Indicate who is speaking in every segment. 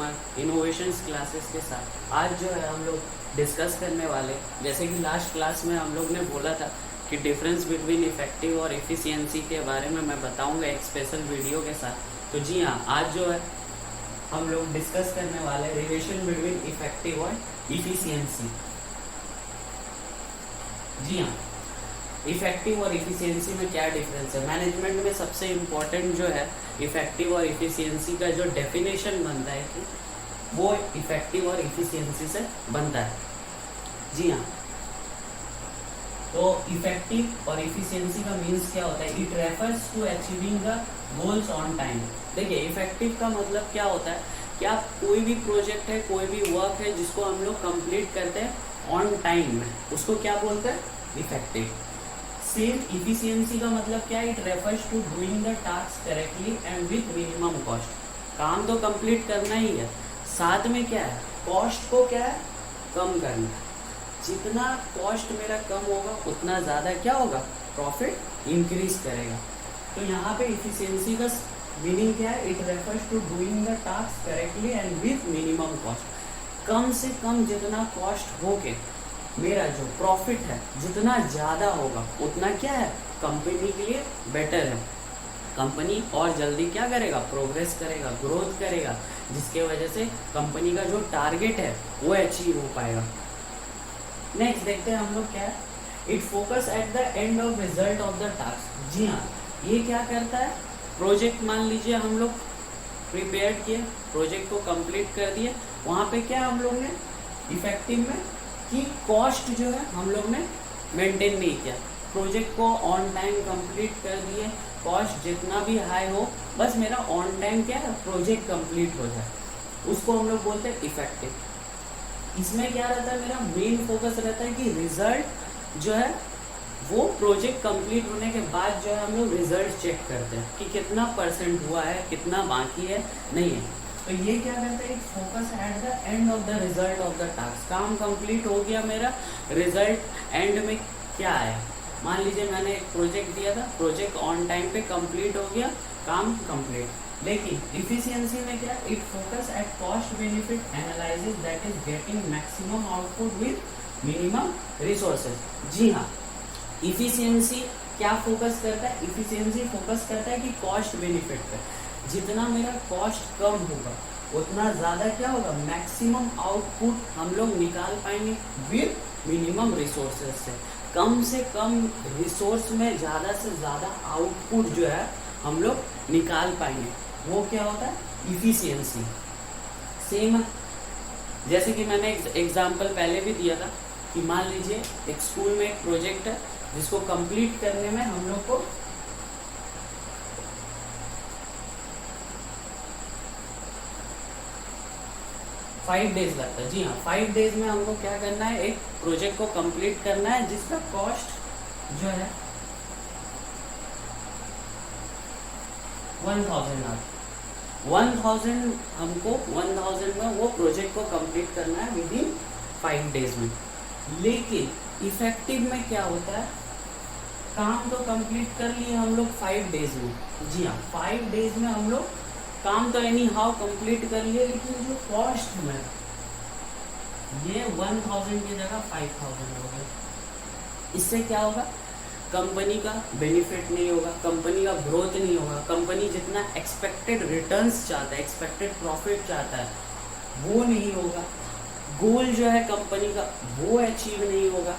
Speaker 1: Mark innovations classes के साथ आज जो है हम लोग डिस्कस करने वाले, जैसे कि लास्ट क्लास में हम लोग ने बोला था कि डिफरेंस बिटवीन इफेक्टिव और एफिशिएंसी के बारे में मैं बताऊंगा एक स्पेशल वीडियो के साथ। तो जी हाँ, आज जो है हम लोग डिस्कस करने वाले रिलेशन बिटवीन इफेक्टिव और इफिशिएंसी। जी हाँ, इफेक्टिव और इफिशियंसी में क्या डिफरेंस है। मैनेजमेंट में सबसे इम्पोर्टेंट जो है इफेक्टिव और इफिशियंसी का जो डेफिनेशन बनता है कि वो इफेक्टिव और इफिशियंसी से बनता है। जी हाँ, तो इफेक्टिव और इफिशियंसी का मीन्स क्या होता है, it refers to achieving the goals on time. देखिए, इफेक्टिव का मतलब क्या होता है कि आप कोई भी प्रोजेक्ट है, कोई भी वर्क है जिसको हम लोग कंप्लीट करते हैं ऑन टाइम में, उसको क्या बोलते हैं, इफेक्टिव। सेम इफिशियंसी का मतलब क्या है, it refers to doing the task correctly and with minimum cost. काम तो कंप्लीट करना ही है, साथ में क्या है, कॉस्ट को क्या है, कम करना है। जितना कॉस्ट मेरा कम होगा उतना ज़्यादा क्या होगा, प्रॉफिट इंक्रीज करेगा। तो यहाँ पे इफिशियंसी का मीनिंग क्या है, it refers to doing the task correctly and with minimum cost. कम से कम जितना कॉस्ट हो के मेरा जो प्रॉफिट है जितना ज़्यादा होगा उतना क्या है, कंपनी के लिए बेटर है। कंपनी और जल्दी क्या करेगा, प्रोग्रेस करेगा, ग्रोथ करेगा, जिसके वजह से कंपनी का जो टारगेट है वो अचीव हो पाएगा। नेक्स्ट देखते हैं हम लोग क्या है, it focus at the end of result of the task. जी हाँ, ये क्या करता है, प्रोजेक्ट मान लीजिए हम लोग प्रिपेयर किए, प्रोजेक्ट को कंप्लीट कर दिए, वहाँ पे क्या हम लोग ने इफेक्टिव में कि कॉस्ट जो है हम लोग ने मेंटेन नहीं किया, प्रोजेक्ट को ऑन टाइम कंप्लीट कर दिए, कॉस्ट जितना भी हाई हो बस मेरा ऑन टाइम क्या है, प्रोजेक्ट कंप्लीट हो जाए, उसको हम लोग बोलते हैं इफेक्टिव। इसमें क्या रहता है, मेरा मेन फोकस रहता है कि रिजल्ट जो है वो प्रोजेक्ट कंप्लीट होने के बाद जो है हम लोग रिजल्ट चेक करते हैं कि कितना परसेंट हुआ है, कितना बाकी है, नहीं है। तो ये क्या करता है, focus at the end of the result of the task. काम कंप्लीट हो गया मेरा, रिजल्ट एंड में क्या आया, मान लीजिए मैंने एक प्रोजेक्ट दिया था, प्रोजेक्ट ऑन टाइम पे कंप्लीट हो गया, काम कंप्लीट। लेकिन इफिशियंसी में क्या, it focus at cost benefit analysis that is getting maximum output with minimum resources. जी हाँ, इफिशियंसी क्या फोकस करता है, इफिशियंसी फोकस करता है कि कॉस्ट बेनिफिट पे, जितना मेरा कॉस्ट कम होगा उतना ज़्यादा क्या होगा, मैक्सिमम आउटपुट हम लोग निकाल पाएंगे विद मिनिमम रिसोर्सेज से। कम से कम रिसोर्स में ज़्यादा से ज़्यादा आउटपुट जो है हम लोग निकाल पाएंगे, वो क्या होता है, इफिशियंसी। सेम जैसे कि मैंने एग्जांपल पहले भी दिया था कि मान लीजिए एक स्कूल में एक प्रोजेक्ट है जिसको कंप्लीट करने में हम लोग को 5 डेज लगता है। जी हाँ, 5 डेज में हमको क्या करना है, एक प्रोजेक्ट को कंप्लीट करना है जिसका कॉस्ट जो है 1000 हमको 1000 में वो प्रोजेक्ट को कंप्लीट करना है विद इन 5 डेज में। लेकिन इफेक्टिव में क्या होता है, काम तो कंप्लीट कर लिए हम लोग 5 डेज में। जी हाँ, 5 डेज में हम लोग काम तो एनी हाउ कंप्लीट कर लिए, लेकिन जो कॉस्ट में ये 1000 की जगह 5000 हो गया। इससे क्या होगा, कंपनी का बेनिफिट नहीं होगा, कंपनी का ग्रोथ नहीं होगा, कंपनी जितना एक्सपेक्टेड रिटर्न्स चाहता है, एक्सपेक्टेड प्रॉफिट चाहता है वो नहीं होगा, गोल जो है कंपनी का वो अचीव नहीं होगा।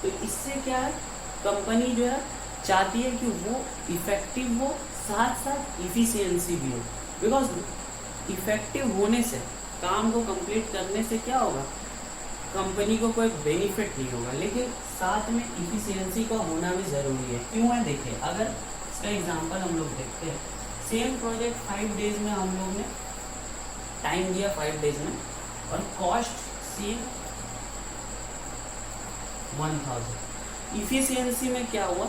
Speaker 1: तो इससे क्या है, कंपनी जो है चाहती है कि वो इफेक्टिव हो, साथ साथ इफिशियंसी भी हो। बिकॉज इफेक्टिव होने से, काम को कंप्लीट करने से क्या होगा, कंपनी को कोई बेनिफिट नहीं होगा, लेकिन साथ में इफिशियंसी का होना भी ज़रूरी है। क्यों है, देखिए, अगर इसका एग्जांपल हम लोग देखते हैं, सेम प्रोजेक्ट 5 डेज में हम लोग ने टाइम दिया 5 डेज में, और कॉस्ट सेम 1000। इफिशियंसी में क्या हुआ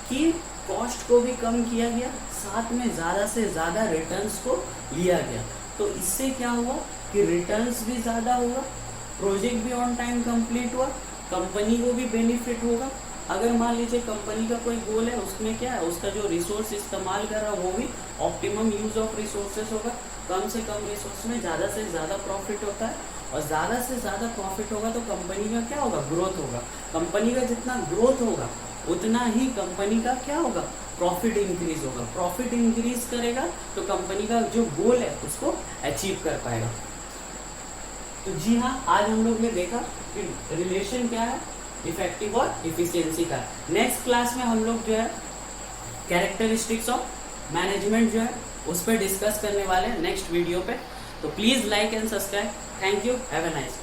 Speaker 1: कि कॉस्ट को भी कम किया गया, साथ में ज़्यादा से ज़्यादा रिटर्न्स को लिया गया। तो इससे क्या हुआ कि रिटर्न्स भी ज़्यादा होगा, प्रोजेक्ट भी ऑन टाइम कंप्लीट हुआ, कंपनी को भी बेनिफिट होगा, अगर मान लीजिए कंपनी का कोई गोल है, उसमें क्या है, उसका जो रिसोर्स इस्तेमाल कर रहा है वो भी ऑप्टिमम यूज ऑफ रिसोर्सेज होगा, कम से कम रिसोर्स में ज़्यादा से ज़्यादा प्रॉफिट होता है, और ज़्यादा से ज़्यादा प्रॉफिट होगा तो कंपनी का क्या होगा, ग्रोथ होगा। कंपनी का जितना ग्रोथ होगा उतना ही कंपनी का क्या होगा, प्रॉफिट इंक्रीज होगा। प्रॉफिट इंक्रीज करेगा तो कंपनी का जो गोल है उसको अचीव कर पाएगा। तो जी हाँ, आज हम लोग ने देखा कि रिलेशन क्या है इफेक्टिव और इफिशियंसी का। नेक्स्ट क्लास में हम लोग जो है कैरेक्टरिस्टिक्स ऑफ मैनेजमेंट जो है उस पर डिस्कस करने वाले हैं नेक्स्ट वीडियो पे। तो please like and subscribe. Thank you, have a nice day.